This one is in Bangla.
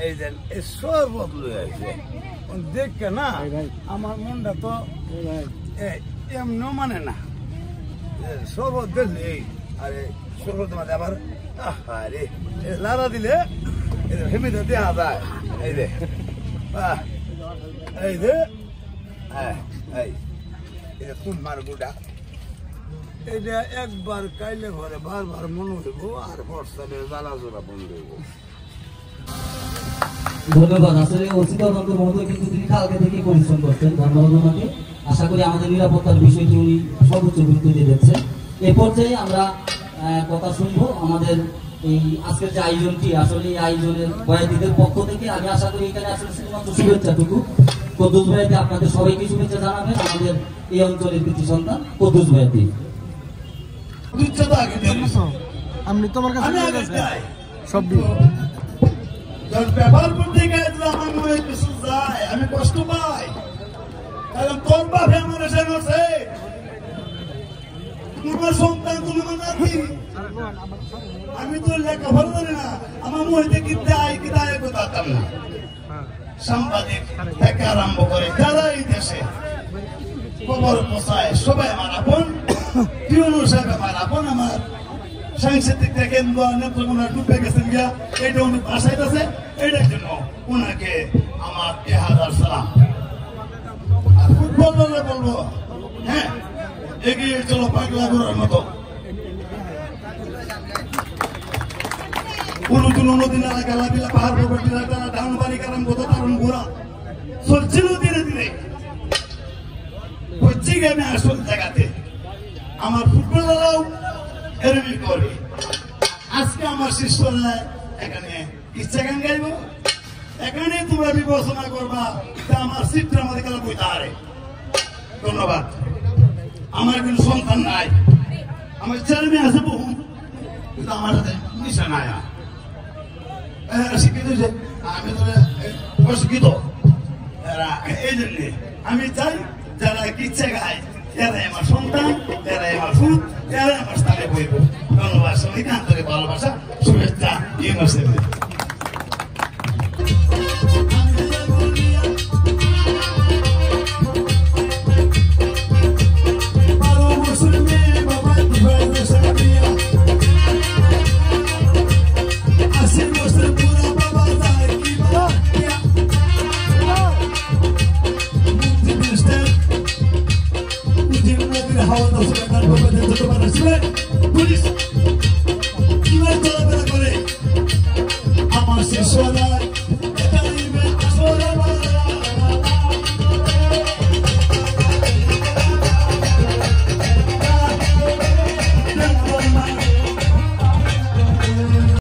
এই যে এই শরবত লয়ে আছে দেখে না আমার মনটা তো এমন মানে না শরবত দিলে আরে শরবত মাঝে আবার আরে লাড়া দিলে হেমিতে দেওয়া যায় এই যে এই যে এই যে তোমার গুড়া এটা একবার কাইলে ঘরে বারবার মনে হইব আর বর্ষাতে জ্বালা জোড়া বন্ধ হইব। ধন্যবাদ। আসলে অসিকান্ত মহোদয় কিন্তু তিনি কালকে থেকে পরিশ্রম করছেন, ধন্যবাদ ওনাকে। আশা করি আমাদের নিরাপত্তার বিষয়টি উনি সর্বোচ্চ গুরুত্ব দিয়ে দিচ্ছেন। এ পর্যায়ে আমরা কথা শুনবো আমাদের এই আজকের যে আয়োজনটি, আসলে এই আয়োজনের বয়াতিদের পক্ষ থেকে আমি আশা করি এখানে আসলে শুধুমাত্র শুভেচ্ছাটুকু কদ্দুস ভাইয়াতি আপনাদের সবাইকে শুভেচ্ছা জানাবেন। আমাদের এই অঞ্চলের কৃতি সন্তান কদ্দুস ভাইয়াতি। আমি তোমার কাছে সব ব্যবহার করতে গেলে আমার মনে কিছু যায়, আমি কষ্ট পাই। কারণ তোর বাপে আমার এসে গেছে, তোমার সন্তান তুমি আমার নাতি। আমি তো লেখাপড়া জানি না, আমার মহিতে কি দেয় কি দেয় কোথাও না। সাংবাদিক থেকে আরম্ভ করে যারা এই দেশে খবর পোষায় সবাই আমার আপন, পিউন সাহেব আমার আপন, আমার সাংস্কৃতিক কেন্দ্র নেত্রকোনা ডুবে গেছেন গিয়া, এটা উনি বাসাইতেছে, এটার জন্য উনাকে আমার 1000 সালাম। আর ফুটবল বলবো, হ্যাঁ এগিয়ে চলো পাগলা ঘোরার মতো। পুরুতুলো নদী নালা গালা বিলা পাহাড় পর্বত ডাউন বাড়ি কারাম কত তারুণ ঘোরা চলছিল ধীরে ধীরে। হচ্ছে গেমে আসল জায়গাতে আমার ফুটবলাররাও এরকমই করে। আজকে আমার শিষ্যরা এখানে ইচ্ছা গান গাইব, এখানে তোমরা বিবেচনা করবা আমার সিটটা আমাদের খেলা বইতে হারে। ধন্যবাদ। আমার কোন সন্তান নাই, আমার ছেলে মেয়ে আছে বহু, কিন্তু আমার হাতে নিশা নাই। শিক্ষিত যে আমি তো অশিক্ষিত, এই জন্যে আমি চাই যারা ইচ্ছা গায় এরাই আমার সন্তান, এরাই আমার ফুট, এরাই আমার স্থানে বইব। ধন্যবাদ। সবাইকে আন্তরিক ভালোবাসা, শুভেচ্ছা। ইউনিভার্সিটি পুলিশ কিভাবে চলাফেরা করে আমার শিষ্যরা